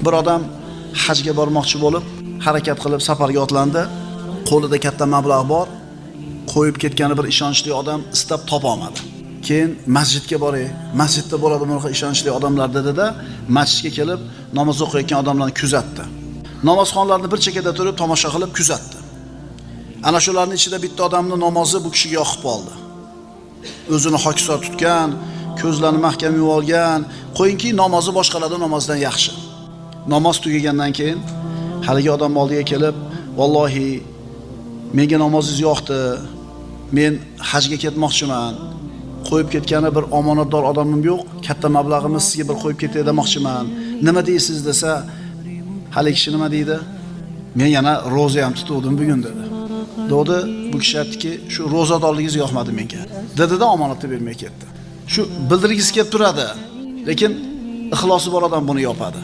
Bir odam hajga bormoqchi bo'lib, harakat qilib safarga otlandi. Qo'lida katta mablag' bor. Qo'yib ketgani bir ishonchli odam istab topa olmadi. Keyin masjidga boray. Masjidda bo'ladi bunaqa ishonchli odamlar dedi-da, masjidga kelib namoz o'qiyotgan odamlarni kuzatdi. Namozxonlarni bir chekada turib tomosha qilib kuzatdi. Ana shularning ichida bitta odamning namozi bu kishiga yoqib qoldi. O'zini hokisor tutgan, ko'zlarini mahkam yumib olgan, qo'yinki namozi boshqalardan namozdan yaxshi. Namoz tugagandan keyin haligi odam oldiga kelib, "Vallohi, menga namozingiz yoqdi. Men hajga ketmoqchiman. Qo'yib ketgani bir omonatdor odamim yo'q. Katta mablag'imni sizga bir qo'yib ketay demoqchiman. Nima deysiz?" desa, haligi kishi nima deydi? "Men yana roza ham tutuvdim bugun" dedi. Dedi, bu kishi aytdiki, "Shu ro'zadorligingiz yoqmadi menga." Dedi-da omonatni bermay ketdi. Shu bildirgisi kelib turadi, lekin ixlosi bor odam buni yopadi.